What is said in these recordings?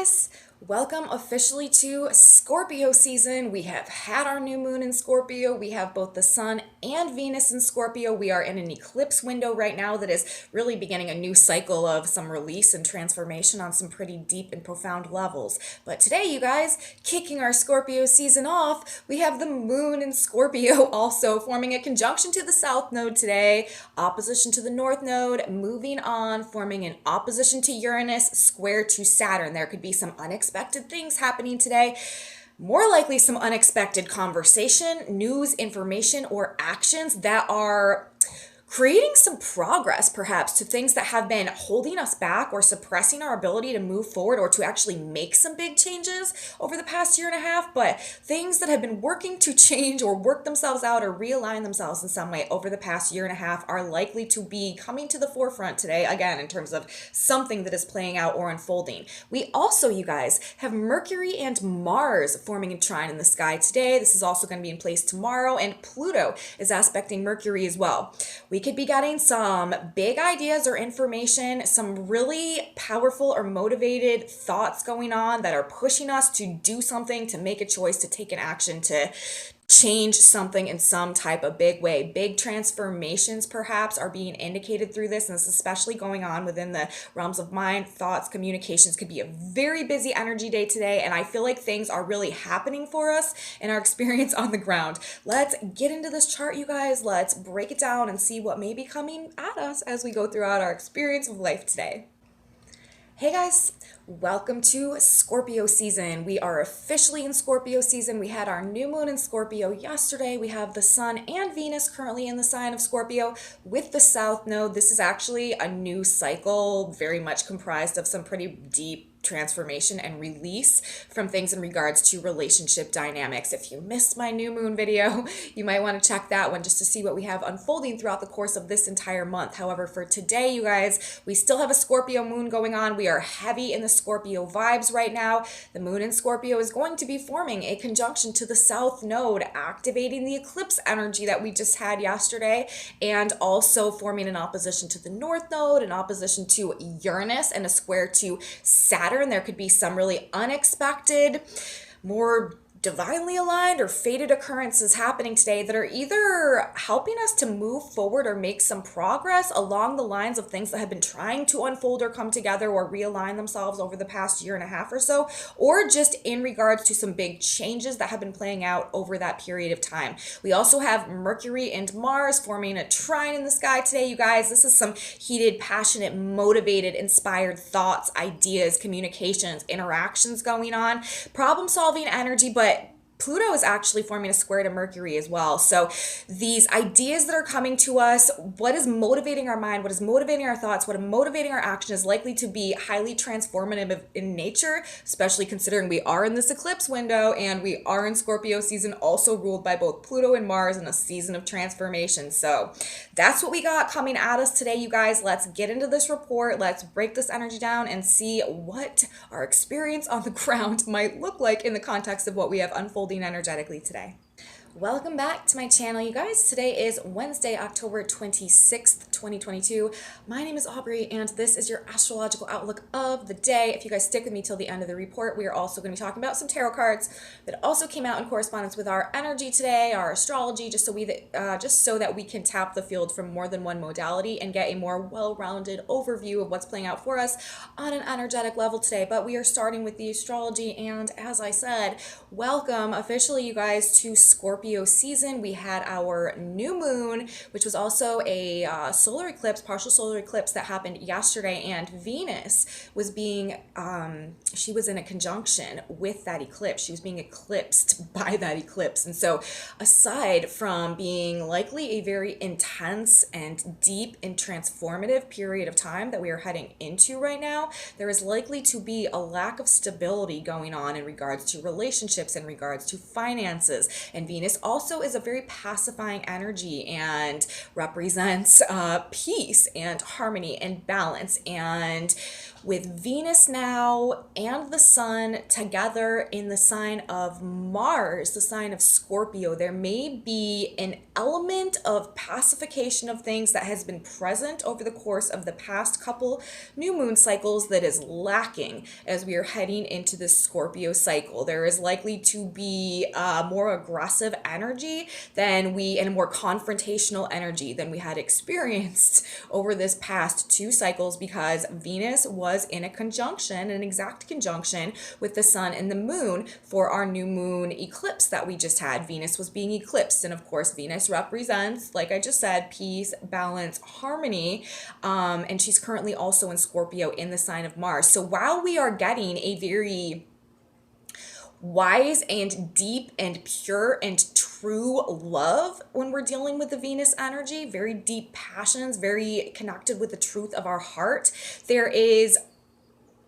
guys! Welcome officially to Scorpio season. We have had our new moon in Scorpio. We have both the sun and Venus in Scorpio. We are in an eclipse window right now that is really beginning a new cycle of some release and transformation on some pretty deep and profound levels. But today, you guys, kicking our Scorpio season off, we have the moon in Scorpio also forming a conjunction to the south node today, opposition to the north node, moving on, forming an opposition to Uranus, square to Saturn. There could be some unexpected things happening today. More likely some unexpected conversation, news, information, or actions that are creating some progress perhaps to things that have been holding us back or suppressing our ability to move forward or to actually make some big changes over the past year and a half, but things that have been working to change or work themselves out or realign themselves in some way over the past year and a half are likely to be coming to the forefront today, again, in terms of something that is playing out or unfolding. We also, you guys, have Mercury and Mars forming a trine in the sky today. This is also going to be in place tomorrow, and Pluto is aspecting Mercury as well. We could be getting some big ideas or information, some really powerful or motivated thoughts going on that are pushing us to do something, to make a choice, to take an action, to change something in some type of big way. Big transformations perhaps are being indicated through this, and this is especially going on within the realms of mind, thoughts, communications. Could be a very busy energy day today, and I feel like things are really happening for us in our experience on the ground. Let's get into this chart, you guys. Let's break it down and see what may be coming at us as we go throughout our experience of life today. Hey guys, welcome to Scorpio season. We are officially in Scorpio season. We had our new moon in Scorpio yesterday. We have the sun and Venus currently in the sign of Scorpio with the south node. This is actually a new cycle, very much comprised of some pretty deep transformation and release from things in regards to relationship dynamics. If you missed my new moon video, you might want to check that one just to see what we have unfolding throughout the course of this entire month. However, for today, you guys, we still have a Scorpio moon going on. We are heavy in the Scorpio vibes right now. The moon in Scorpio is going to be forming a conjunction to the south node, activating the eclipse energy that we just had yesterday, and also forming an opposition to the north node, an opposition to Uranus, and a square to Saturn. There could be some really unexpected, more divinely aligned or fated occurrences happening today that are either helping us to move forward or make some progress along the lines of things that have been trying to unfold or come together or realign themselves over the past year and a half or so, or just in regards to some big changes that have been playing out over that period of time. We also have Mercury and Mars forming a trine in the sky today, you guys. This is some heated, passionate, motivated, inspired thoughts, ideas, communications, interactions going on, problem-solving energy, but Pluto is actually forming a square to Mercury as well. So these ideas that are coming to us, what is motivating our mind, what is motivating our thoughts, what is motivating our action is likely to be highly transformative in nature, especially considering we are in this eclipse window and we are in Scorpio season, also ruled by both Pluto and Mars in a season of transformation. So that's what we got coming at us today, you guys. Let's get into this report. Let's break this energy down and see what our experience on the ground might look like in the context of what we have unfolding energetically today. Welcome back to my channel, you guys. Today is Wednesday, October 26th, 2022. My name is Aubrey, and this is your astrological outlook of the day. If you guys stick with me till the end of the report, we are also going to be talking about some tarot cards that also came out in correspondence with our energy today, our astrology, just so that we can tap the field from more than one modality and get a more well-rounded overview of what's playing out for us on an energetic level today. But we are starting with the astrology, and as I said, welcome officially, you guys, to Scorpio season. We had our new moon, which was also a solar eclipse, partial solar eclipse that happened yesterday, and Venus was being, she was in a conjunction with that eclipse. She was being eclipsed by that eclipse. And so aside from being likely a very intense and deep and transformative period of time that we are heading into right now, there is likely to be a lack of stability going on in regards to relationships, in regards to finances, and Venus also is a very pacifying energy and represents peace and harmony and balance and With Venus now and the sun together in the sign of Mars, the sign of Scorpio, there may be an element of pacification of things that has been present over the course of the past couple new moon cycles that is lacking as we are heading into this Scorpio cycle. There is likely to be more aggressive energy and more confrontational energy than we had experienced over this past two cycles, because Venus was in a conjunction, an exact conjunction with the sun and the moon for our new moon eclipse that we just had. Venus was being eclipsed, and of course Venus represents, like I just said, peace, balance, harmony, and she's currently also in Scorpio in the sign of Mars. So while we are getting a very wise and deep and pure and true love when we're dealing with the Venus energy, very deep passions, very connected with the truth of our heart, there is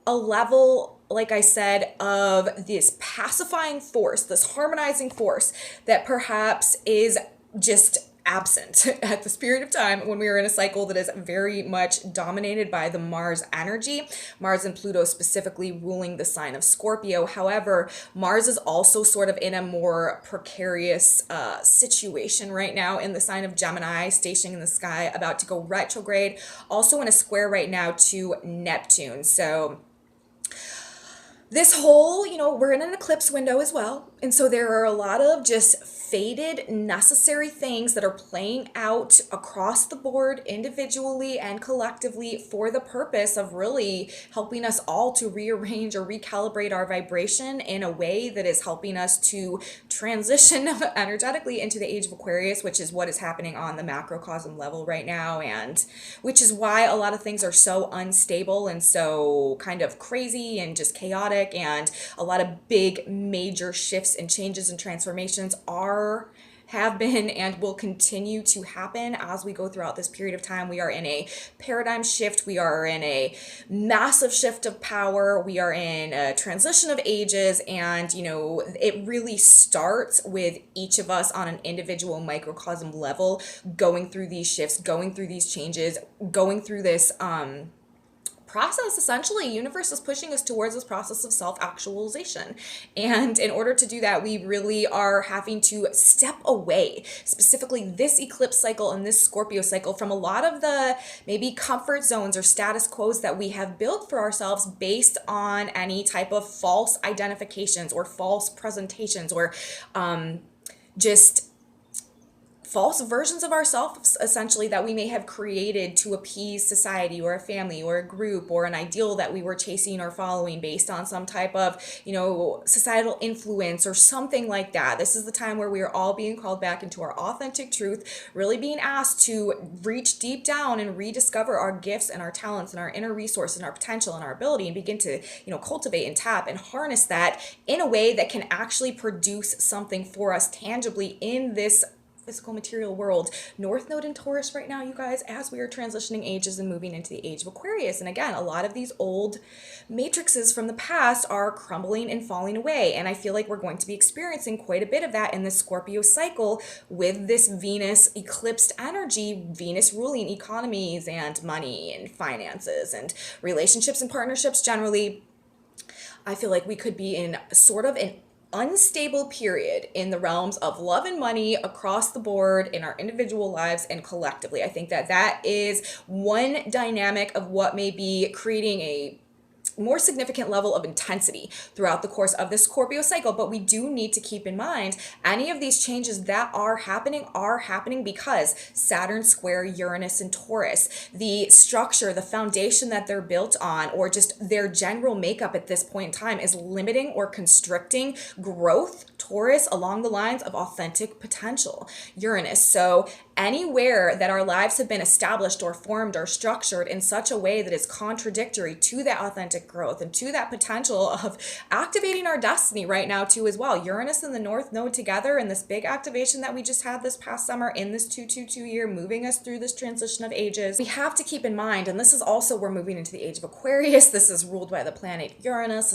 a level, like I said, of this pacifying force, this harmonizing force that perhaps is just absent at this period of time when we are in a cycle that is very much dominated by the Mars energy, Mars and Pluto specifically ruling the sign of Scorpio. However, Mars is also sort of in a more precarious situation right now in the sign of Gemini, stationing in the sky, about to go retrograde, also in a square right now to Neptune. So this whole, we're in an eclipse window as well. And so there are a lot of just fated, necessary things that are playing out across the board, individually and collectively, for the purpose of really helping us all to rearrange or recalibrate our vibration in a way that is helping us to transition energetically into the age of Aquarius, which is what is happening on the macrocosm level right now, and which is why a lot of things are so unstable and so kind of crazy and just chaotic, and a lot of big major shifts and changes and transformations have been and will continue to happen as we go throughout this period of time. We are in a paradigm shift. We are in a massive shift of power. We are in a transition of ages, and it really starts with each of us on an individual microcosm level, going through these shifts, going through these changes, going through this process. Essentially, universe is pushing us towards this process of self-actualization, and in order to do that, we really are having to step away, specifically this eclipse cycle and this Scorpio cycle, from a lot of the maybe comfort zones or status quos that we have built for ourselves based on any type of false identifications or false presentations, or just false versions of ourselves, essentially, that we may have created to appease society or a family or a group or an ideal that we were chasing or following based on some type of, societal influence or something like that. This is the time where we are all being called back into our authentic truth, really being asked to reach deep down and rediscover our gifts and our talents and our inner resource and our potential and our ability, and begin to, cultivate and tap and harness that in a way that can actually produce something for us tangibly in this physical material world. North Node in Taurus right now, you guys, as we are transitioning ages and moving into the age of Aquarius. And again, a lot of these old matrices from the past are crumbling and falling away. And I feel like we're going to be experiencing quite a bit of that in the Scorpio cycle with this Venus eclipsed energy, Venus ruling economies and money and finances and relationships and partnerships generally. I feel like we could be in sort of an unstable period in the realms of love and money across the board in our individual lives and collectively. I think that is one dynamic of what may be creating a more significant level of intensity throughout the course of this Scorpio cycle. But we do need to keep in mind, any of these changes that are happening because Saturn square Uranus and Taurus, the structure, the foundation that they're built on, or just their general makeup at this point in time, is limiting or constricting growth, Taurus, along the lines of authentic potential, Uranus. So anywhere that our lives have been established or formed or structured in such a way that is contradictory to that authentic growth and to that potential of activating our destiny right now too as well. Uranus and the North Node together in this big activation that we just had this past summer in this 222 year, moving us through this transition of ages. We have to keep in mind, and this is also, we're moving into the age of Aquarius. This is ruled by the planet Uranus.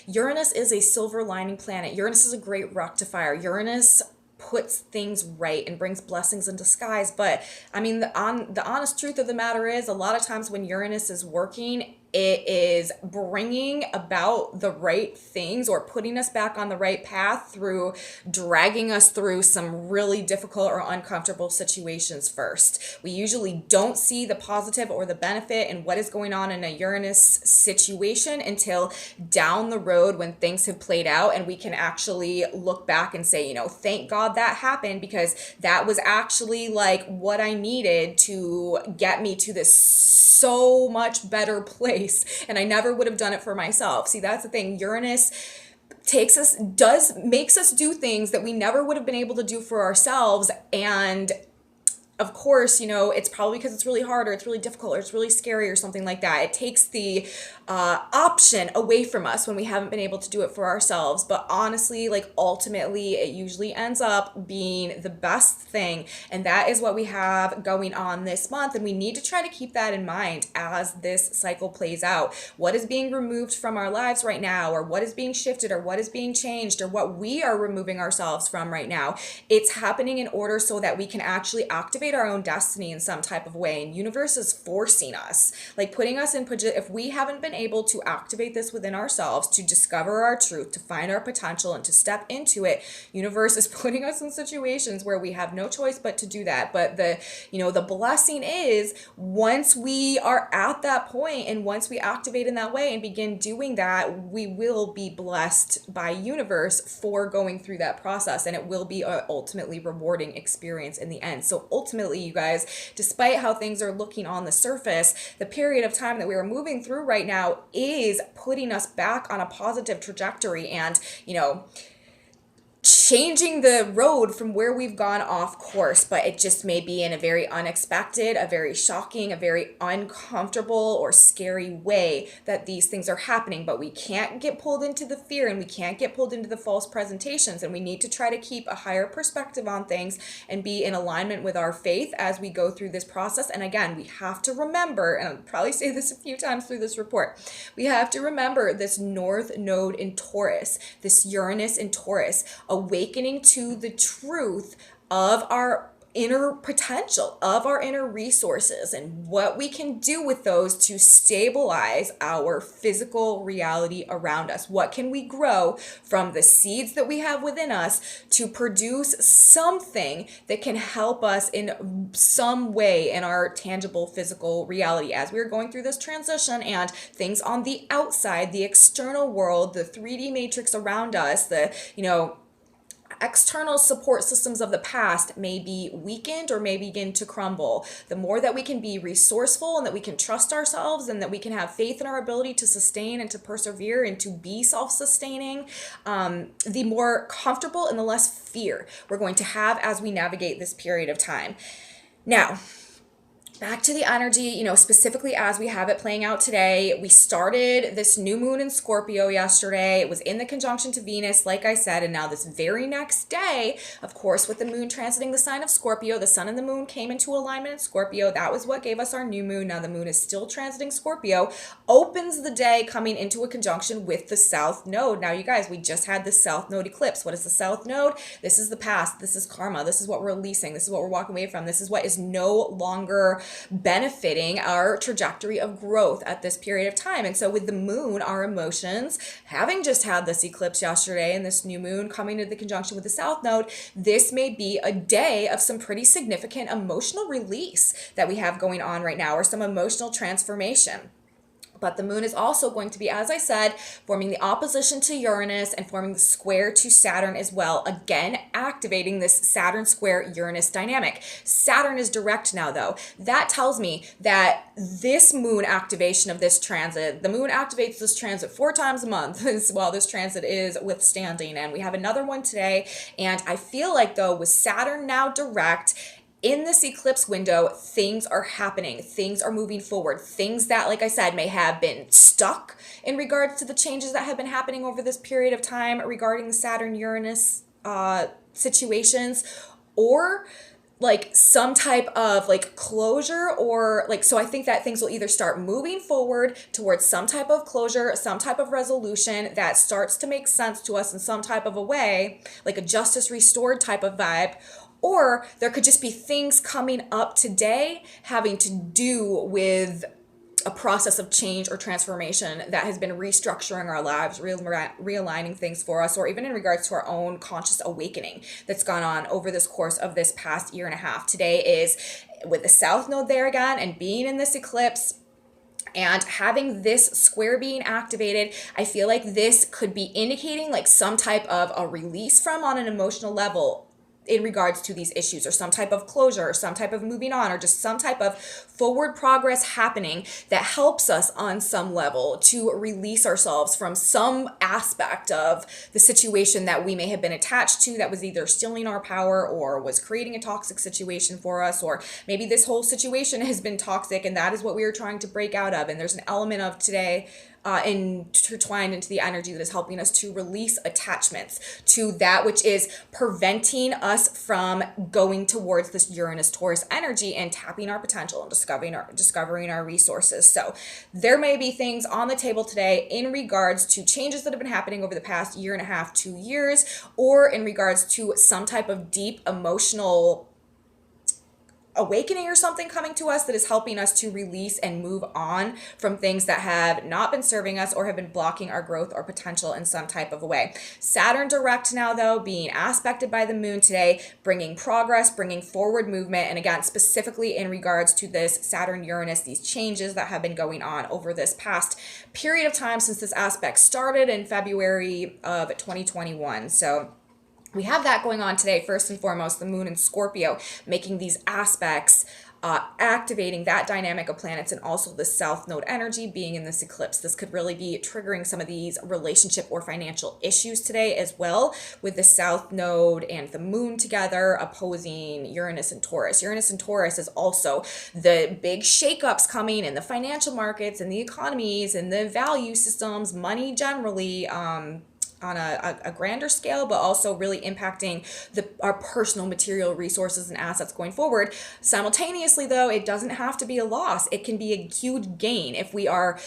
Uranus is a silver lining planet. Uranus is a great rectifier. Uranus puts things right and brings blessings in disguise. But I mean, the honest truth of the matter is, a lot of times when Uranus is working, it is bringing about the right things or putting us back on the right path through dragging us through some really difficult or uncomfortable situations first. We usually don't see the positive or the benefit in what is going on in a Uranus situation until down the road when things have played out and we can actually look back and say, thank God that happened, because that was actually like what I needed to get me to this so much better place, and I never would have done it for myself. See, that's the thing. Uranus makes us do things that we never would have been able to do for ourselves. And of course, it's probably because it's really hard or it's really difficult or it's really scary or something like that. It takes the option away from us when we haven't been able to do it for ourselves. But honestly, like ultimately, it usually ends up being the best thing. And that is what we have going on this month. And we need to try to keep that in mind as this cycle plays out. What is being removed from our lives right now, or what is being shifted, or what is being changed, or what we are removing ourselves from right now. It's happening in order so that we can actually activate our own destiny in some type of way. And universe is forcing us, like putting us in position. If we haven't been able to activate this within ourselves, to discover our truth, to find our potential, and to step into it, universe is putting us in situations where we have no choice but to do that. But the blessing is, once we are at that point and once we activate in that way and begin doing that, we will be blessed by universe for going through that process, and it will be an ultimately rewarding experience in the end. So ultimately, you guys, despite how things are looking on the surface, the period of time that we are moving through right now is putting us back on a positive trajectory, and changing the road from where we've gone off course. But it just may be in a very unexpected, a very shocking, a very uncomfortable or scary way that these things are happening. But we can't get pulled into the fear, and we can't get pulled into the false presentations, and we need to try to keep a higher perspective on things and be in alignment with our faith as we go through this process. And again, we have to remember, and I'll probably say this a few times through this report, we have to remember this North Node in Taurus, this Uranus in Taurus, awakening to the truth of our inner potential, of our inner resources, and what we can do with those to stabilize our physical reality around us. What can we grow from the seeds that we have within us to produce something that can help us in some way in our tangible physical reality as we're going through this transition, and things on the outside, the external world, the 3D matrix around us, the external support systems of the past may be weakened or may begin to crumble. The more that we can be resourceful, and that we can trust ourselves, and that we can have faith in our ability to sustain and to persevere and to be self-sustaining, the more comfortable and the less fear we're going to have as we navigate this period of time. Now, back to the energy, specifically as we have it playing out today. We started this new moon in Scorpio yesterday. It was in the conjunction to Venus, like I said, and now this very next day, of course, with the moon transiting the sign of Scorpio, the sun and the moon came into alignment in Scorpio. That was what gave us our new moon. Now the moon is still transiting Scorpio, opens the day coming into a conjunction with the South Node. Now, you guys, we just had the South Node eclipse. What is the South Node? This is the past. This is karma. This is what we're releasing. This is what we're walking away from. This is what is no longer benefiting our trajectory of growth at this period of time. And so with the moon, our emotions, having just had this eclipse yesterday and this new moon coming into the conjunction with the South Node, this may be a day of some pretty significant emotional release that we have going on right now, or some emotional transformation. But the moon is also going to be, as I said, forming the opposition to Uranus and forming the square to Saturn as well. Again, activating this Saturn square Uranus dynamic. Saturn is direct now, though. That tells me that this moon activation of this transit, the moon activates this transit 4 times a month while this transit is withstanding. And we have another one today. And I feel like, though, with Saturn now direct, in this eclipse window, things are happening. Things are moving forward. Things that, like I said, may have been stuck in regards to the changes that have been happening over this period of time regarding the Saturn-Uranus situations, or like some type of like closure, or like, so I think that things will either start moving forward towards some type of closure, some type of resolution that starts to make sense to us in some type of a way, like a justice restored type of vibe. Or there could just be things coming up today having to do with a process of change or transformation that has been restructuring our lives, realigning things for us, or even in regards to our own conscious awakening that's gone on over this course of this past year and a half. Today is with the South Node there again and being in this eclipse and having this square being activated. I feel like this could be indicating like some type of a release from on an emotional level in regards to these issues, or some type of closure, or some type of moving on, or just some type of forward progress happening that helps us on some level to release ourselves from some aspect of the situation that we may have been attached to that was either stealing our power or was creating a toxic situation for us, or maybe this whole situation has been toxic and that is what we are trying to break out of. And there's an element of today intertwined into the energy that is helping us to release attachments to that which is preventing us from going towards this Uranus Taurus energy and tapping our potential and discovering our resources. So there may be things on the table today in regards to changes that have been happening over the past year and a half, 2 years, or in regards to some type of deep emotional awakening or something coming to us that is helping us to release and move on from things that have not been serving us or have been blocking our growth or potential in some type of a way. Saturn direct now, though, being aspected by the moon today, bringing progress, bringing forward movement, and again, specifically in regards to this Saturn-Uranus, these changes that have been going on over this past period of time since this aspect started in February of 2021. So we have that going on today. First and foremost, the moon in Scorpio, making these aspects, activating that dynamic of planets, and also the South Node energy being in this eclipse. This could really be triggering some of these relationship or financial issues today as well, with the South Node and the moon together opposing Uranus and Taurus. Uranus and Taurus is also the big shakeups coming in the financial markets and the economies and the value systems, money generally, on a grander scale, but also really impacting our personal material resources and assets going forward. Simultaneously, though, it doesn't have to be a loss. It can be a huge gain if we are,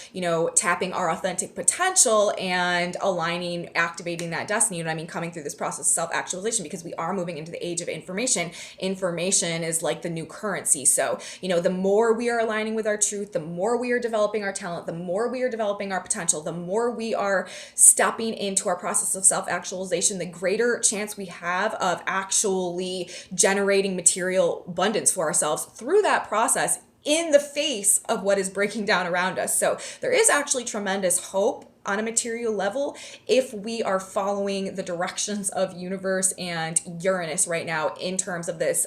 tapping our authentic potential and aligning, activating that destiny. You know what I mean? Coming through this process of self-actualization, because we are moving into the age of information. Information is like the new currency. So, the more we are aligning with our truth, the more we are developing our talent, the more we are developing our potential, the more we are stepping into our process of self-actualization, the greater chance we have of actually generating material abundance for ourselves through that process in the face of what is breaking down around us. So there is actually tremendous hope on a material level if we are following the directions of universe and Uranus right now in terms of this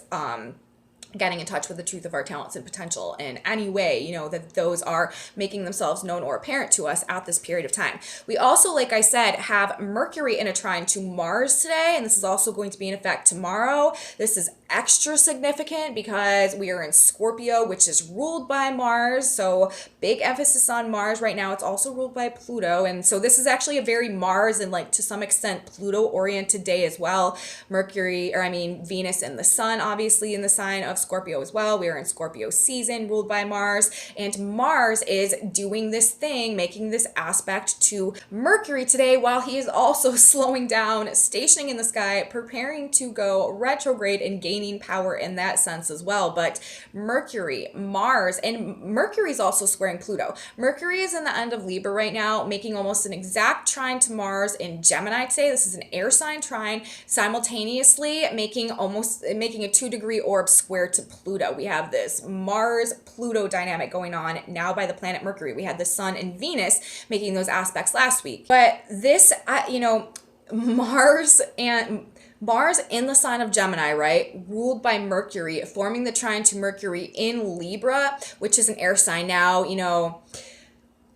getting in touch with the truth of our talents and potential in any way, that those are making themselves known or apparent to us at this period of time. We also, like I said, have Mercury in a trine to Mars today, and this is also going to be in effect tomorrow. This is extra significant because we are in Scorpio, which is ruled by Mars, so big emphasis on Mars right now. It's also ruled by Pluto, and so this is actually a very Mars and to some extent Pluto oriented day as well. Venus and the Sun obviously in the sign of Scorpio as well. We are in Scorpio season ruled by Mars, and Mars is doing this thing, making this aspect to Mercury today, while he is also slowing down, stationing in the sky, preparing to go retrograde and gaining power in that sense as well. But Mercury, Mars, and Mercury is also squaring Pluto. Mercury is in the end of Libra right now, making almost an exact trine to Mars in Gemini today. This is an air sign trine, simultaneously making a 2-degree orb square to Pluto. We have this Mars-Pluto dynamic going on now by the planet Mercury. We had the Sun and Venus making those aspects last week. But this, Mars in the sign of Gemini, right, ruled by Mercury, forming the trine to Mercury in Libra, which is an air sign. Now,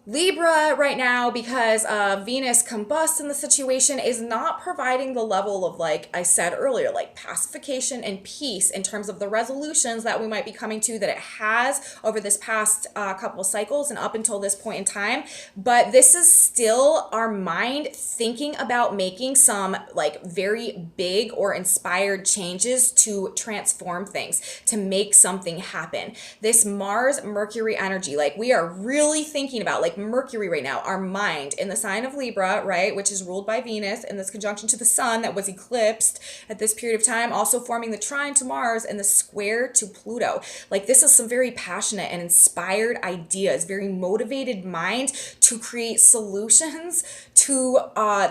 Libra right now, because Venus combusts in the situation, is not providing the level of, like I said earlier, pacification and peace in terms of the resolutions that we might be coming to that it has over this past couple of cycles and up until this point in time. But this is still our mind thinking about making some very big or inspired changes to transform things, to make something happen. This Mars Mercury energy, we are really thinking about, like Mercury right now, our mind in the sign of Libra, right, which is ruled by Venus in this conjunction to the sun that was eclipsed at this period of time, also forming the trine to Mars and the square to Pluto. Like this is some very passionate and inspired ideas, very motivated mind to create solutions to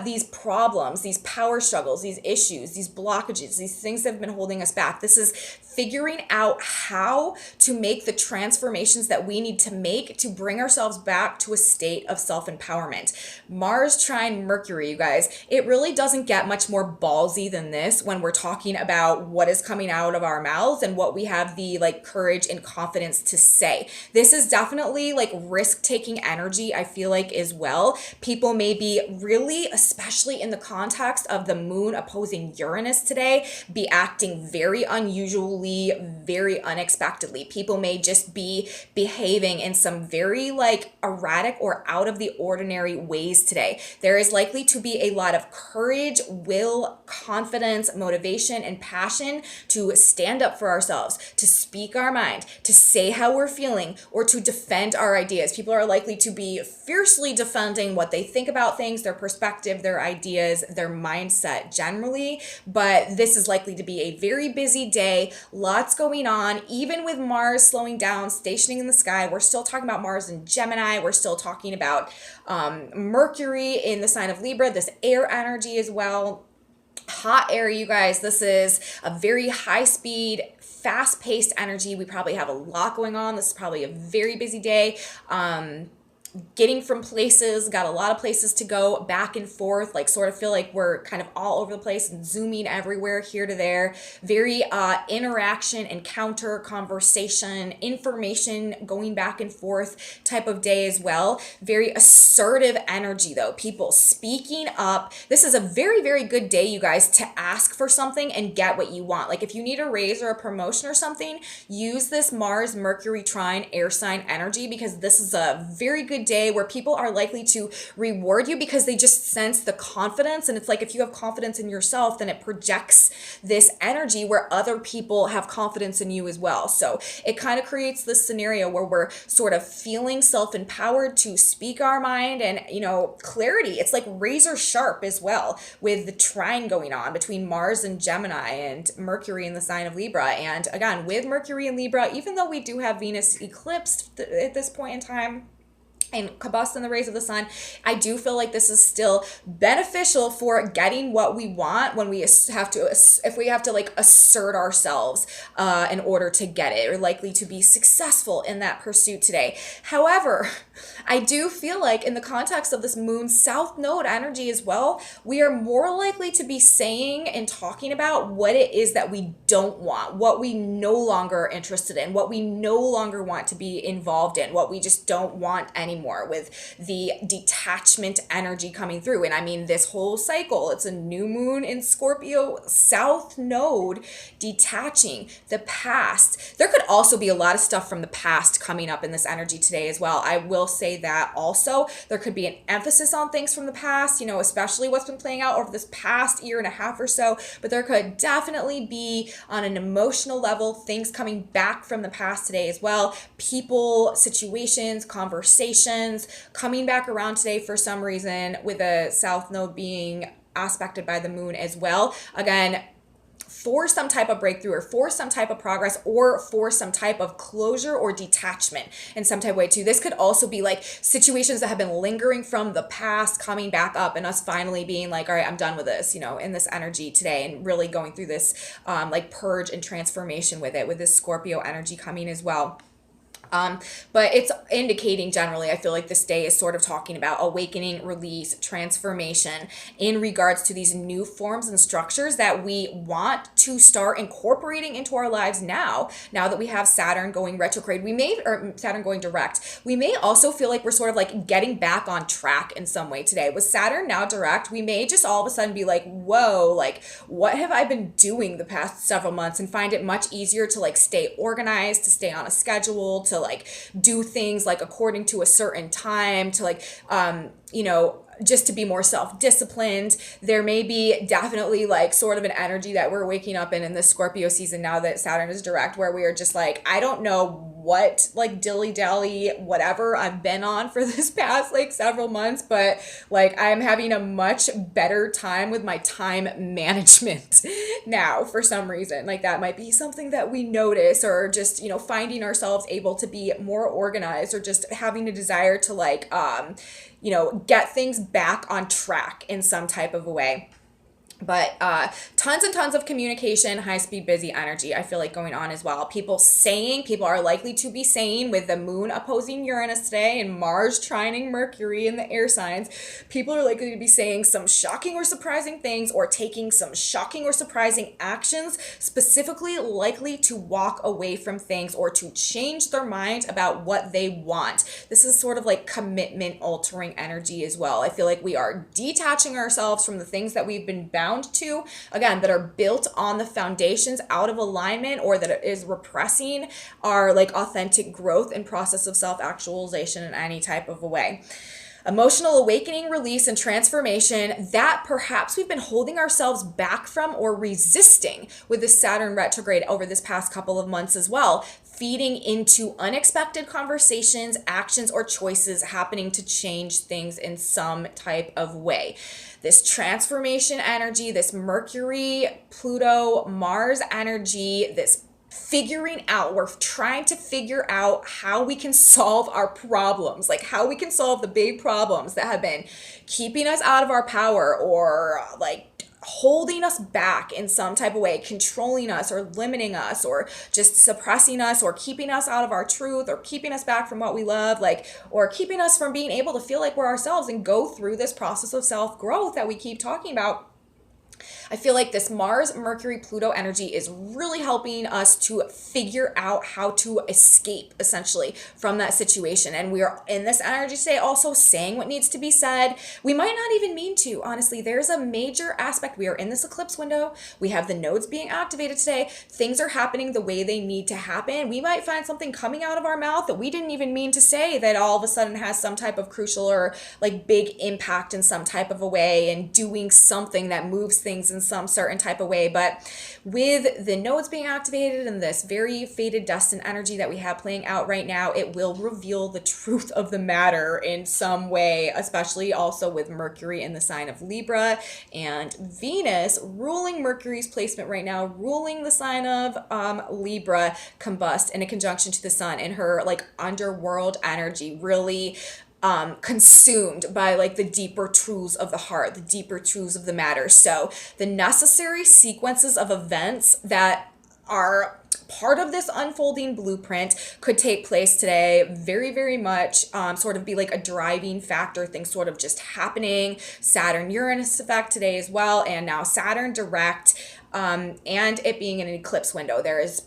these problems, these power struggles, these issues, these blockages, these things that have been holding us back. This is figuring out how to make the transformations that we need to make to bring ourselves back to a state of self-empowerment. Mars trine Mercury, you guys, it really doesn't get much more ballsy than this when we're talking about what is coming out of our mouths and what we have the like courage and confidence to say. This is definitely like risk-taking energy, I feel like, as well. People may be really, especially in the context of the moon opposing Uranus today, be acting very unusually, very unexpectedly. People may just be behaving in some very like erratic or out of the ordinary ways today. There is likely to be a lot of courage, will, confidence, motivation, and passion to stand up for ourselves, to speak our mind, to say how we're feeling, or to defend our ideas. People are likely to be fiercely defending what they think about things, their perspective, their ideas, their mindset generally. But this is likely to be a very busy day. Lots going on, even with Mars slowing down, stationing in the sky. We're still talking about Mars in Gemini. We're still talking about Mercury in the sign of Libra, this air energy as well. Hot air, you guys. This is a very high speed, fast paced energy. We probably have a lot going on. This is probably a very busy day. Getting from places, got a lot of places to go, back and forth, like sort of feel like we're kind of all over the place and zooming everywhere, here to there. Very interaction, encounter, conversation, information going back and forth type of day as well. Very assertive energy though, people speaking up. This is a very, very good day, you guys, to ask for something and get what you want. Like if you need a raise or a promotion or something, use this Mars Mercury trine air sign energy, because this is a very good day where people are likely to reward you because they just sense the confidence. And it's like if you have confidence in yourself, then it projects this energy where other people have confidence in you as well. So it kind of creates this scenario where we're sort of feeling self-empowered to speak our mind and, you know, clarity. It's like razor sharp as well with the trine going on between Mars and Gemini and Mercury in the sign of Libra. And again, with Mercury in Libra, even though we do have Venus eclipsed at this point in time, and combust in the rays of the sun, I do feel like this is still beneficial for getting what we want when we have to, if we have to like assert ourselves in order to get it. We're likely to be successful in that pursuit today. However, I do feel like in the context of this moon south node energy as well, we are more likely to be saying and talking about what it is that we don't want, what we no longer are interested in, what we no longer want to be involved in, what we just don't want anymore, with the detachment energy coming through. And I mean, this whole cycle, it's a new moon in Scorpio, south node, detaching the past. There could also be a lot of stuff from the past coming up in this energy today as well. I will say that also there could be an emphasis on things from the past, you know, especially what's been playing out over this past year and a half or so. But there could definitely be, on an emotional level, things coming back from the past today as well. People, situations, conversations coming back around today for some reason, with a south node being aspected by the moon as well. Again, for some type of breakthrough or for some type of progress or for some type of closure or detachment in some type of way too. This could also be like situations that have been lingering from the past coming back up and us finally being like, all right, I'm done with this, you know, in this energy today, and really going through this like purge and transformation with it, with this Scorpio energy coming as well. But it's indicating generally, I feel like this day is sort of talking about awakening, release, transformation in regards to these new forms and structures that we want to start incorporating into our lives now that we have Saturn going retrograde. Or Saturn going direct. We may also feel like we're sort of like getting back on track in some way today. With Saturn now direct, we may just all of a sudden be like, whoa, like what have I been doing the past several months, and find it much easier to like stay organized, to stay on a schedule, to like do things like according to a certain time, to like you know, just to be more self-disciplined. There may be definitely like sort of an energy that we're waking up in this Scorpio season now that Saturn is direct, where we are just like, I don't know what like dilly-dally whatever I've been on for this past like several months, but like I'm having a much better time with my time management now for some reason. Like that might be something that we notice, or just, you know, finding ourselves able to be more organized, or just having a desire to like you know, get things back on track in some type of a way. But tons and tons of communication, high speed, busy energy, I feel like going on as well. People are likely to be saying, with the moon opposing Uranus today and Mars trining Mercury in the air signs, people are likely to be saying some shocking or surprising things, or taking some shocking or surprising actions, specifically likely to walk away from things or to change their mind about what they want. This is sort of like commitment altering energy as well. I feel like we are detaching ourselves from the things that we've been bound to, again, that are built on the foundations out of alignment, or that is repressing our like authentic growth and process of self-actualization in any type of a way. Emotional awakening, release, and transformation that perhaps we've been holding ourselves back from or resisting with the Saturn retrograde over this past couple of months as well, feeding into unexpected conversations, actions, or choices happening to change things in some type of way. This transformation energy, this Mercury, Pluto, Mars energy, this figuring out, we're trying to figure out how we can solve our problems, like how we can solve the big problems that have been keeping us out of our power, or like holding us back in some type of way, controlling us or limiting us, or just suppressing us, or keeping us out of our truth, or keeping us back from what we love, like, or keeping us from being able to feel like we're ourselves and go through this process of self-growth that we keep talking about. I feel like this Mars, Mercury, Pluto energy is really helping us to figure out how to escape essentially from that situation. And we are in this energy today also saying what needs to be said. We might not even mean to, honestly. There's a major aspect. We are in this eclipse window. We have the nodes being activated today. Things are happening the way they need to happen. We might find something coming out of our mouth that we didn't even mean to say, that all of a sudden has some type of crucial or like big impact in some type of a way, and doing something that moves things in some certain type of way. But with the nodes being activated and this very fated destined energy that we have playing out right now, it will reveal the truth of the matter in some way, especially also with Mercury in the sign of Libra and Venus ruling Mercury's placement right now, ruling the sign of Libra combust in a conjunction to the sun in her like underworld energy, really consumed by like the deeper truths of the heart, the deeper truths of the matter. So the necessary sequences of events that are part of this unfolding blueprint could take place today, very, very much sort of be like a driving factor, things sort of just happening. Saturn Uranus effect today as well, and now Saturn direct, and it being in an eclipse window. There is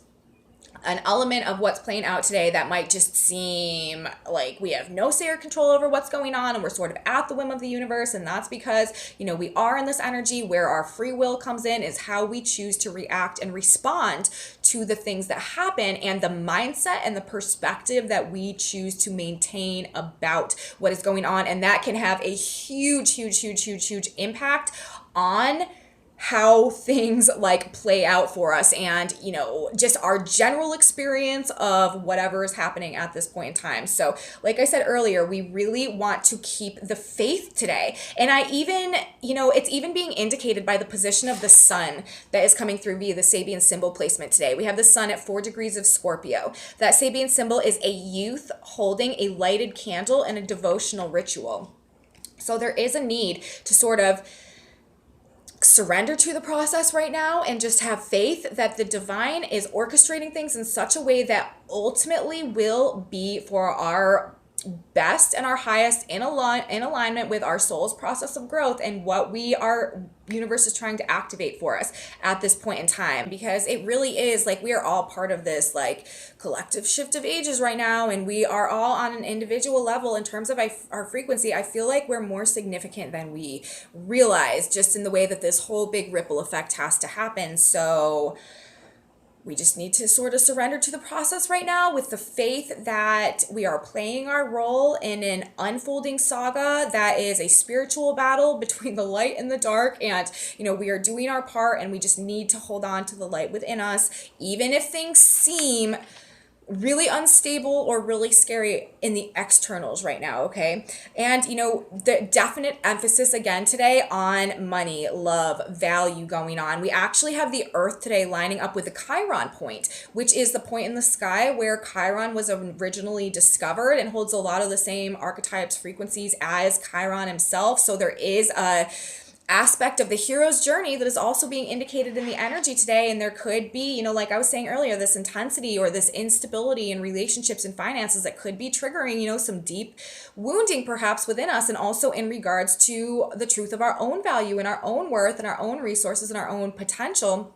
an element of what's playing out today that might just seem like we have no say or control over what's going on, and we're sort of at the whim of the universe. And that's because, you know, we are in this energy where our free will comes in, is how we choose to react and respond to the things that happen, and the mindset and the perspective that we choose to maintain about what is going on. And that can have a huge, huge, huge, huge, huge impact on how things like play out for us, and, you know, just our general experience of whatever is happening at this point in time. So like I said earlier, we really want to keep the faith today. And I even, you know, it's even being indicated by the position of the sun that is coming through via the Sabian symbol placement today. We have the sun at 4 degrees of Scorpio. That Sabian symbol is a youth holding a lighted candle in a devotional ritual. So there is a need to sort of surrender to the process right now, and just have faith that the divine is orchestrating things in such a way that ultimately will be for our best and our highest, in alignment with our soul's process of growth and what our universe is trying to activate for us at this point in time. Because it really is like we are all part of this like collective shift of ages right now, and we are all on an individual level in terms of our frequency. I feel like we're more significant than we realize, just in the way that this whole big ripple effect has to happen. So we just need to sort of surrender to the process right now with the faith that we are playing our role in an unfolding saga that is a spiritual battle between the light and the dark. And, we are doing our part, and we just need to hold on to the light within us, even if things seem really unstable or really scary in the externals right now, okay? And the definite emphasis again today on money, love, value going on. We actually have the Earth today lining up with the Chiron point, which is the point in the sky where Chiron was originally discovered and holds a lot of the same archetypes, frequencies as Chiron himself. So there is a aspect of the hero's journey that is also being indicated in the energy today. And there could be, like I was saying earlier, this intensity or this instability in relationships and finances that could be triggering, some deep wounding perhaps within us, and also in regards to the truth of our own value and our own worth and our own resources and our own potential.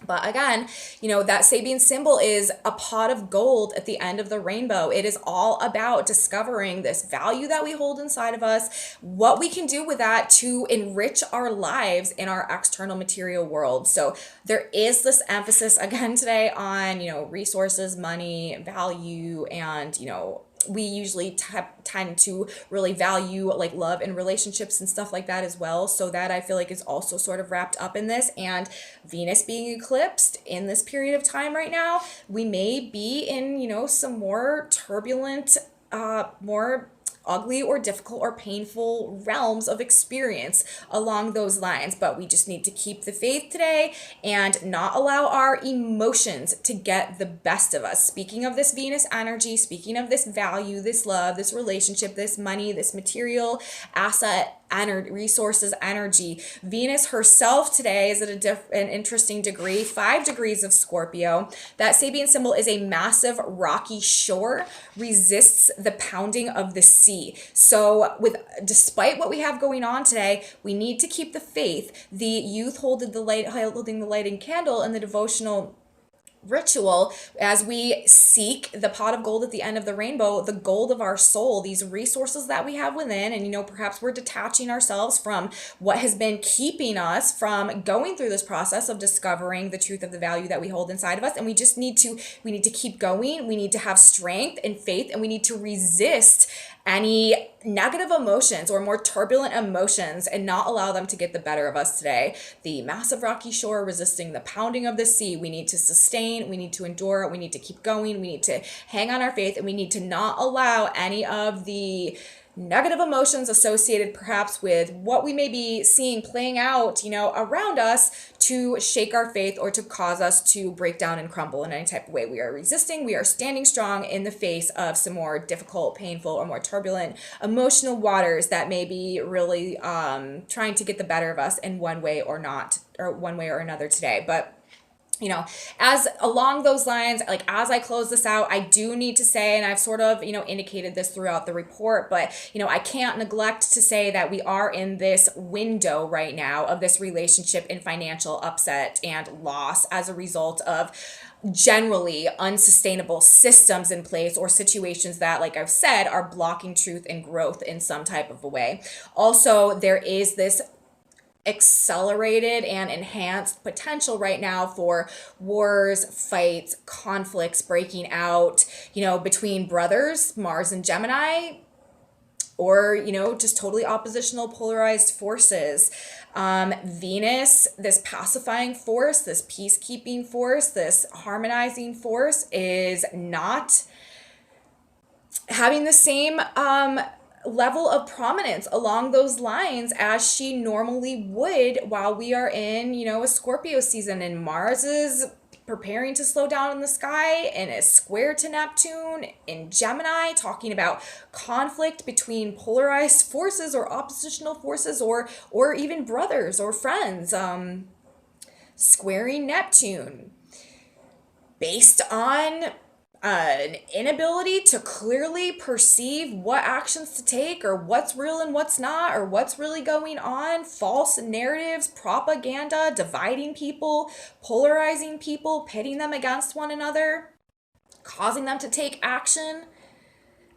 But again, that Sabian symbol is a pot of gold at the end of the rainbow. It is all about discovering this value that we hold inside of us, what we can do with that to enrich our lives in our external material world. So there is this emphasis again today on, resources, money, value, and, we usually tend to really value like love and relationships and stuff like that as well. So that I feel like is also sort of wrapped up in this. And Venus being eclipsed in this period of time right now, we may be in, some more turbulent, more ugly or difficult or painful realms of experience along those lines. But we just need to keep the faith today and not allow our emotions to get the best of us. Speaking of this Venus energy, speaking of this value, this love, this relationship, this money, this material asset, resources, energy. Venus herself today is at an interesting degree, 5 degrees of Scorpio. That Sabian symbol is a massive rocky shore, resists the pounding of the sea. So despite what we have going on today, we need to keep the faith. The youth holding the lighting candle and the devotional ritual as we seek the pot of gold at the end of the rainbow, the gold of our soul, these resources that we have within. And perhaps we're detaching ourselves from what has been keeping us from going through this process of discovering the truth of the value that we hold inside of us. And we need to keep going. We need to have strength and faith, and we need to resist any negative emotions or more turbulent emotions and not allow them to get the better of us today. The massive rocky shore resisting the pounding of the sea. We need to sustain, we need to endure, we need to keep going, we need to hang on our faith, and we need to not allow any of the negative emotions associated perhaps with what we may be seeing playing out, around us to shake our faith or to cause us to break down and crumble in any type of way. We are resisting, we are standing strong in the face of some more difficult, painful, or more turbulent emotional waters that may be really trying to get the better of us in one way or another today. But as along those lines, like as I close this out, I do need to say, and I've sort of, indicated this throughout the report, but, I can't neglect to say that we are in this window right now of this relationship and financial upset and loss as a result of generally unsustainable systems in place or situations that, like I've said, are blocking truth and growth in some type of a way. Also, there is this accelerated and enhanced potential right now for wars, fights, conflicts breaking out, between brothers, Mars and Gemini, or, just totally oppositional polarized forces. Venus, this pacifying force, this peacekeeping force, this harmonizing force is not having the same level of prominence along those lines as she normally would while we are in, a Scorpio season. And Mars is preparing to slow down in the sky and is square to Neptune in Gemini, talking about conflict between polarized forces or oppositional forces or even brothers or friends. Squaring Neptune based on an inability to clearly perceive what actions to take or what's real and what's not or what's really going on, false narratives, propaganda, dividing people, polarizing people, pitting them against one another, causing them to take action,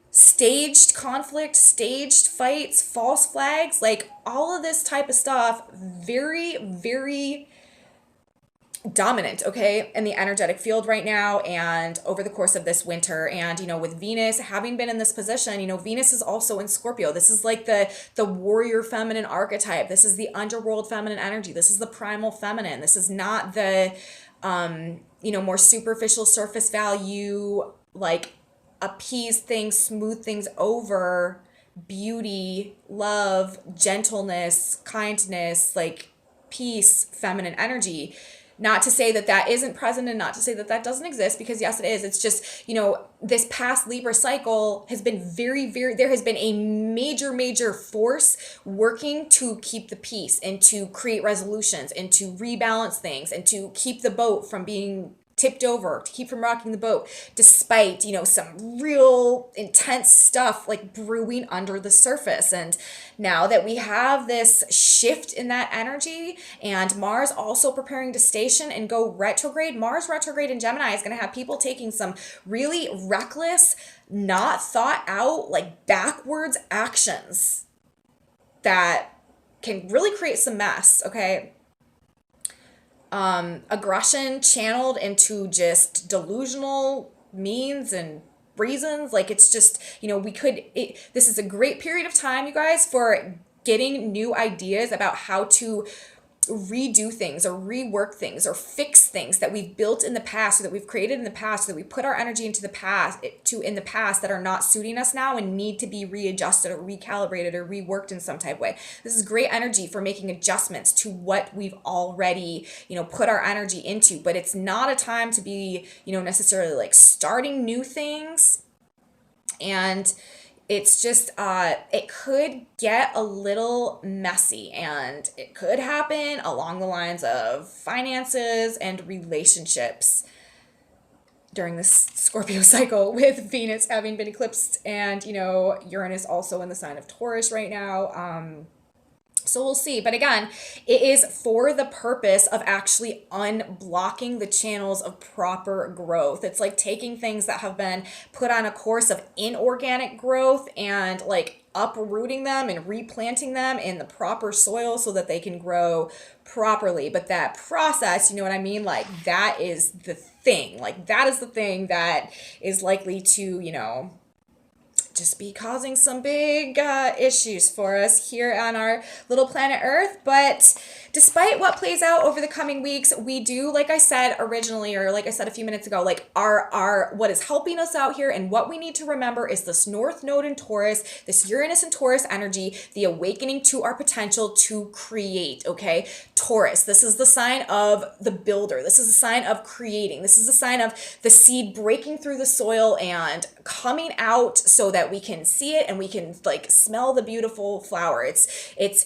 staged conflict, staged fights, false flags, like all of this type of stuff, very, very dominant, okay, in the energetic field right now and over the course of this winter. And with Venus having been in this position, Venus is also in Scorpio. This is like the warrior feminine archetype. This is the underworld feminine energy. This is the primal feminine. This is not the more superficial surface value, like appease things, smooth things over, beauty, love, gentleness, kindness, like peace, feminine energy. Not to say that that isn't present and not to say that that doesn't exist, because yes, it is. It's just, this past Libra cycle has been there has been a major force working to keep the peace and to create resolutions and to rebalance things and to keep the boat from being tipped over, to keep from rocking the boat, despite some real intense stuff like brewing under the surface. And now that we have this shift in that energy, and Mars also preparing to station and go retrograde, Mars retrograde in Gemini is going to have people taking some really reckless, not thought out, like backwards actions that can really create some mess. Okay, aggression channeled into just delusional means and reasons. Like, it's just, this is a great period of time, you guys, for getting new ideas about how to redo things or rework things or fix things that we've built in the past, or that we've created in the past, that we put our energy into the past in the past that are not suiting us now and need to be readjusted or recalibrated or reworked in some type of way. This is great energy for making adjustments to what we've already, put our energy into. But it's not a time to be, necessarily like starting new things. And it's just, it could get a little messy, and it could happen along the lines of finances and relationships during this Scorpio cycle, with Venus having been eclipsed and, Uranus also in the sign of Taurus right now. So we'll see. But again, it is for the purpose of actually unblocking the channels of proper growth. It's like taking things that have been put on a course of inorganic growth and like uprooting them and replanting them in the proper soil so that they can grow properly. But that process, you know what I mean? Like, that is the thing. Like, that is the thing that is likely to, just be causing some big issues for us here on our little planet Earth. But despite what plays out over the coming weeks, we do, like I said originally, or like I said a few minutes ago, like our what is helping us out here and what we need to remember is this North Node in Taurus, this Uranus and Taurus energy, the awakening to our potential to create, okay? Taurus, this is the sign of the builder. This is a sign of creating. This is a sign of the seed breaking through the soil and coming out so that we can see it and we can like smell the beautiful flower. It's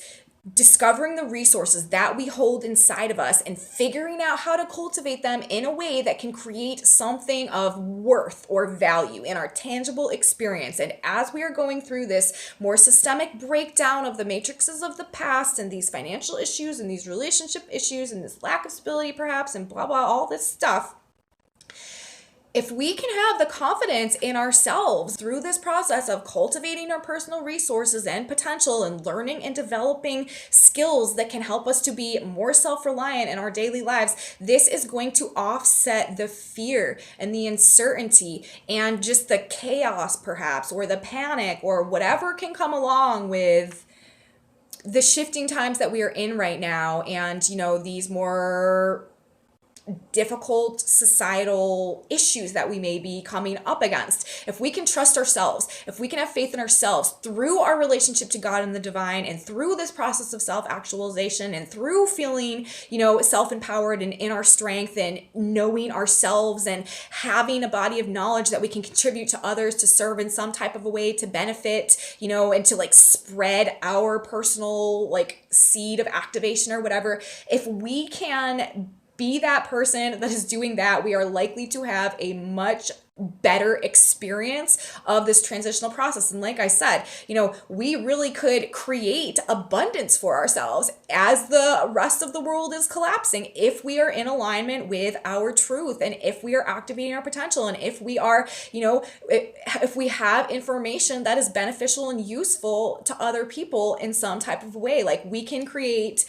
discovering the resources that we hold inside of us and figuring out how to cultivate them in a way that can create something of worth or value in our tangible experience. And as we are going through this more systemic breakdown of the matrices of the past and these financial issues and these relationship issues and this lack of stability perhaps and blah blah, all this stuff, if we can have the confidence in ourselves through this process of cultivating our personal resources and potential and learning and developing skills that can help us to be more self-reliant in our daily lives, this is going to offset the fear and the uncertainty and just the chaos perhaps, or the panic, or whatever can come along with the shifting times that we are in right now, and these more difficult societal issues that we may be coming up against. If we can trust ourselves, if we can have faith in ourselves through our relationship to God and the divine, and through this process of self-actualization, and through feeling, self-empowered and in our strength and knowing ourselves and having a body of knowledge that we can contribute to others, to serve in some type of a way, to benefit, and to like spread our personal like seed of activation or whatever. If we can be that person that is doing that, we are likely to have a much better experience of this transitional process. And like I said, we really could create abundance for ourselves as the rest of the world is collapsing, if we are in alignment with our truth, and if we are activating our potential, and if we are, if we have information that is beneficial and useful to other people in some type of way. Like, we can create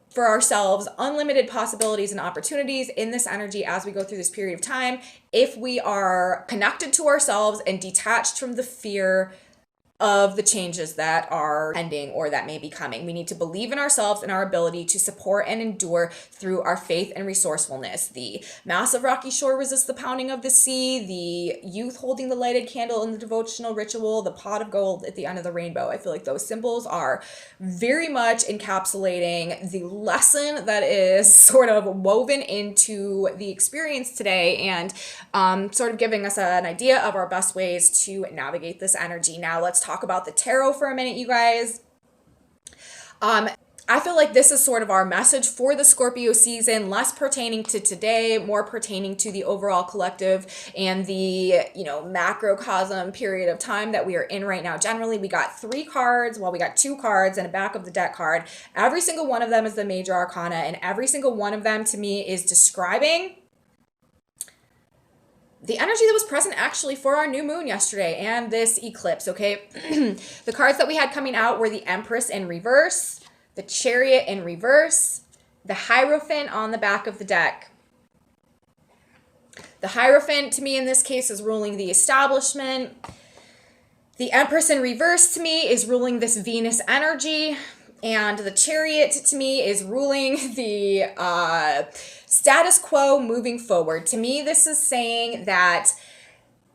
for ourselves unlimited possibilities and opportunities in this energy as we go through this period of time if we are connected to ourselves and detached from the fear of the changes that are pending or that may be coming. We need to believe in ourselves and our ability to support and endure through our faith and resourcefulness. The massive rocky shore resists the pounding of the sea, the youth holding the lighted candle in the devotional ritual, the pot of gold at the end of the rainbow. I feel like those symbols are very much encapsulating the lesson that is sort of woven into the experience today and sort of giving us an idea of our best ways to navigate this energy. Now let's talk about the tarot for a minute, you guys. I feel like this is sort of our message for the Scorpio season, less pertaining to today, more pertaining to the overall collective and the, macrocosm period of time that we are in right now. Generally, we got 3 cards. Well, we got 2 cards and a back of the deck card. Every single one of them is the major arcana, and every single one of them to me is describing the energy that was present actually for our new moon yesterday and this eclipse, okay? The cards that we had coming out were the Empress in reverse, the Chariot in reverse, the Hierophant on the back of the deck. The Hierophant to me in this case is ruling the establishment. The Empress in reverse to me is ruling this Venus energy. And the Chariot to me is ruling the status quo moving forward. To me, this is saying that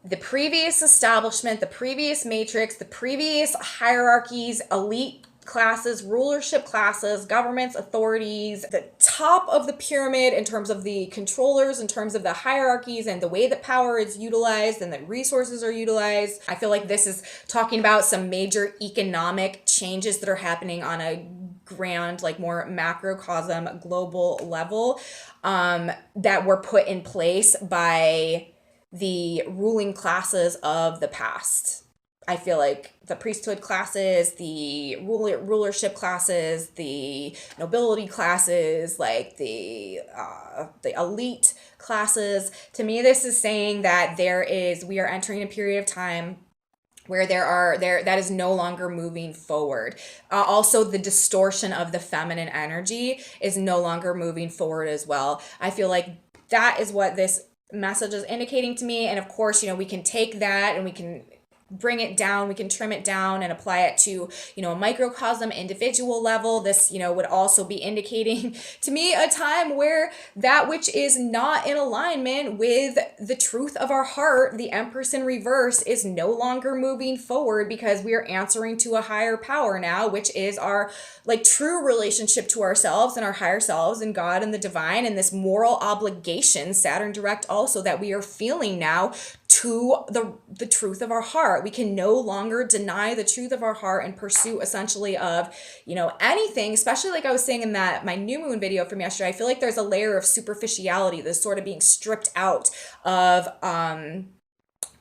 the previous establishment, the previous matrix, the previous hierarchies, elite classes, rulership classes, governments, authorities, the top of the pyramid in terms of the controllers, in terms of the hierarchies and the way that power is utilized and that resources are utilized. I feel like this is talking about some major economic changes that are happening on a grand, like more macrocosm, global level that were put in place by the ruling classes of the past. I feel like the priesthood classes, the rulership classes, the nobility classes, like the elite classes. To me, this is saying that we are entering a period of time where that is no longer moving forward. Also, the distortion of the feminine energy is no longer moving forward as well. I feel like that is what this message is indicating to me. And of course, we can take that and we can bring it down, we can trim it down and apply it to, a microcosm individual level. This, would also be indicating to me a time where that which is not in alignment with the truth of our heart, the Empress in reverse, is no longer moving forward because we are answering to a higher power now, which is our true relationship to ourselves and our higher selves and God and the divine, and this moral obligation, Saturn direct also, that we are feeling now to the truth of our heart. We can no longer deny the truth of our heart and pursue essentially of, anything, especially like I was saying in my new moon video from yesterday. I feel like there's a layer of superficiality that's sort of being stripped out of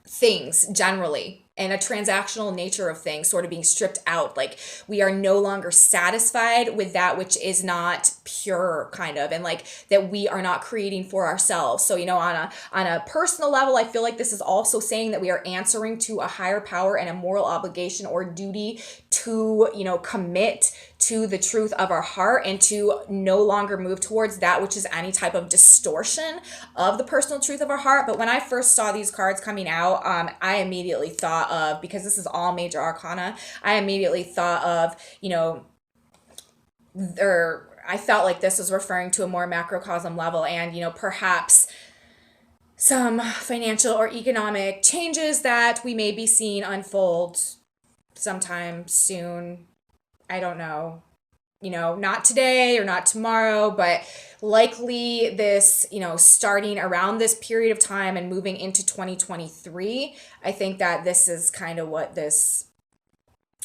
things generally, and a transactional nature of things sort of being stripped out. Like we are no longer satisfied with that which is not pure, kind of, and like that we are not creating for ourselves. So, on a personal level, I feel like this is also saying that we are answering to a higher power and a moral obligation or duty to, commit to the truth of our heart and to no longer move towards that which is any type of distortion of the personal truth of our heart. But when I first saw these cards coming out, I immediately thought of, because this is all major arcana, I immediately thought of, I felt like this was referring to a more macrocosm level and, perhaps some financial or economic changes that we may be seeing unfold sometime soon. I don't know, not today or not tomorrow, but likely this, starting around this period of time and moving into 2023. I think that this is kind of what this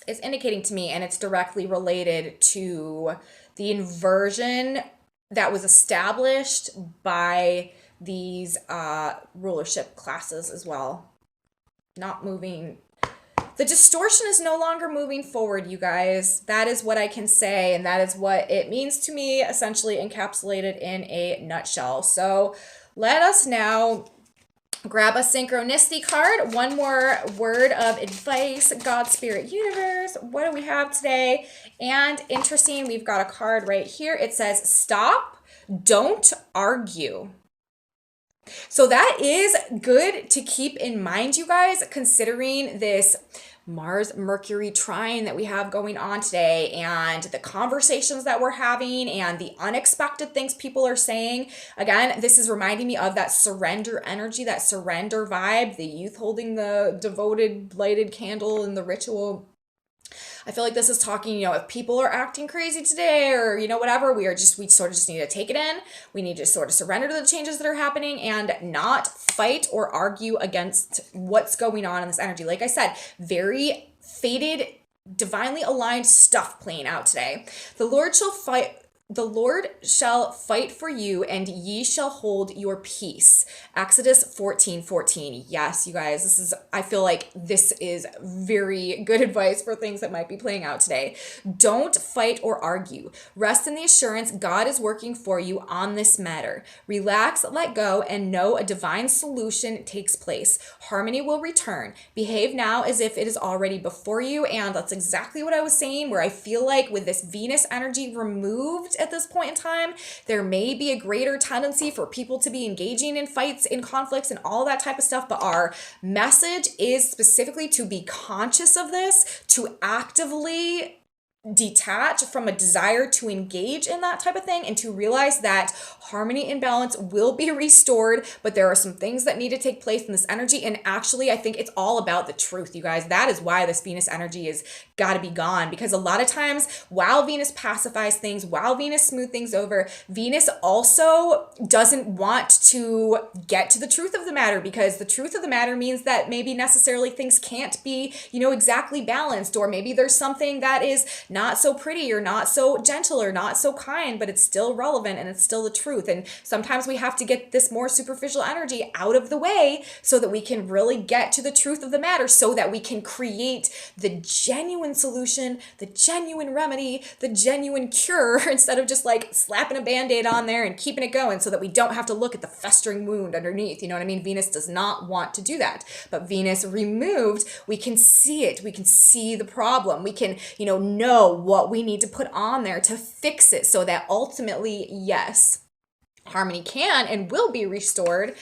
is indicating to me, and it's directly related to the inversion that was established by these rulership classes as well. Not moving. The distortion is no longer moving forward, you guys. That is what I can say, and that is what it means to me, essentially encapsulated in a nutshell. So let us now grab a synchronicity card. One more word of advice, God, Spirit, Universe. What do we have today? And interesting, we've got a card right here. It says, stop, don't argue. So that is good to keep in mind, you guys, considering this Mars Mercury trine that we have going on today and the conversations that we're having and the unexpected things people are saying. Again, this is reminding me of that surrender energy, that surrender vibe, the youth holding the devoted lighted candle in the ritual. I feel like this is talking, if people are acting crazy today or, whatever, we sort of just need to take it in. We need to sort of surrender to the changes that are happening and not fight or argue against what's going on in this energy. Like I said, very fated, divinely aligned stuff playing out today. The Lord shall fight for you, and ye shall hold your peace. Exodus 14:14. Yes, you guys, I feel like this is very good advice for things that might be playing out today. Don't fight or argue. Rest in the assurance God is working for you on this matter. Relax, let go, and know a divine solution takes place. Harmony will return. Behave now as if it is already before you. And that's exactly what I was saying, where I feel like with this Venus energy removed at this point in time, there may be a greater tendency for people to be engaging in fights, in conflicts, and all that type of stuff. But our message is specifically to be conscious of this, to actively detach from a desire to engage in that type of thing, and to realize that harmony and balance will be restored, but there are some things that need to take place in this energy. And actually, I think it's all about the truth, you guys. That is why this Venus energy is got to be gone, because a lot of times while Venus pacifies things, while Venus smooths things over, Venus also doesn't want to get to the truth of the matter, because the truth of the matter means that maybe necessarily things can't be, exactly balanced, or maybe there's something that is not so pretty or not so gentle or not so kind, but it's still relevant and it's still the truth. And sometimes we have to get this more superficial energy out of the way so that we can really get to the truth of the matter, so that we can create the genuine solution, the genuine remedy, the genuine cure, instead of just like slapping a band-aid on there and keeping it going so that we don't have to look at the festering wound underneath. You know what I mean? Venus does not want to do that. But Venus removed, we can see it. We can see the problem. We can, know what we need to put on there to fix it, so that ultimately, yes, harmony can and will be restored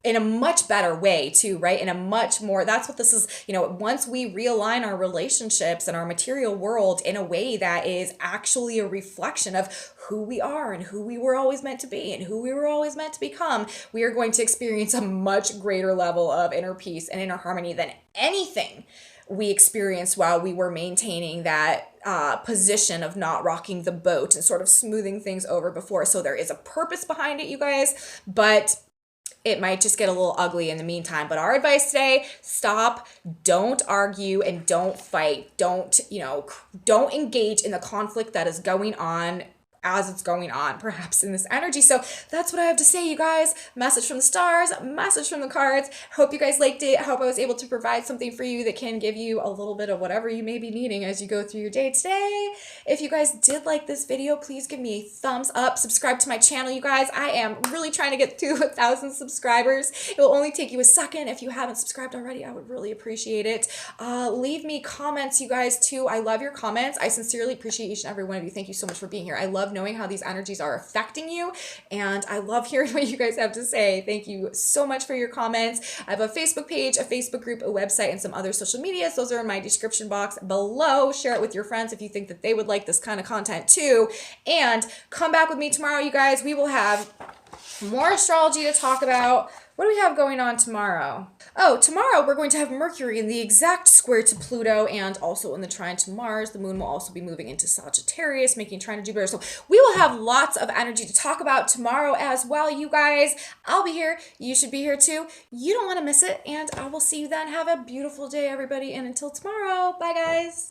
in a much better way too, right? In a much more, that's what this is, once we realign our relationships and our material world in a way that is actually a reflection of who we are and who we were always meant to be and who we were always meant to become, we are going to experience a much greater level of inner peace and inner harmony than anything we experienced while we were maintaining that position of not rocking the boat and sort of smoothing things over before. So there is a purpose behind it, you guys, but it might just get a little ugly in the meantime. But our advice today, stop, don't argue, and don't fight. Don't engage in the conflict that is going on as it's going on, perhaps in this energy. So that's what I have to say, you guys. Message from the stars, message from the cards. Hope you guys liked it. I hope I was able to provide something for you that can give you a little bit of whatever you may be needing as you go through your day today. If you guys did like this video, please give me a thumbs up. Subscribe to my channel, you guys. I am really trying to get to 1,000 subscribers. It will only take you a second. If you haven't subscribed already, I would really appreciate it. Leave me comments, you guys, too. I love your comments. I sincerely appreciate each and every one of you. Thank you so much for being here. I love knowing how these energies are affecting you, and I love hearing what you guys have to say. Thank you so much for your comments. I have a Facebook page, a Facebook group, a website, and some other social medias. Those are in my description box below. Share it with your friends if you think that they would like this kind of content too. And come back with me tomorrow, you guys. We will have more astrology to talk about. What do we have going on tomorrow? Oh, tomorrow we're going to have Mercury in the exact square to Pluto and also in the trine to Mars. The moon will also be moving into Sagittarius, making trine to Jupiter. So we will have lots of energy to talk about tomorrow as well, you guys. I'll be here. You should be here too. You don't want to miss it. And I will see you then. Have a beautiful day, everybody. And until tomorrow, bye, guys.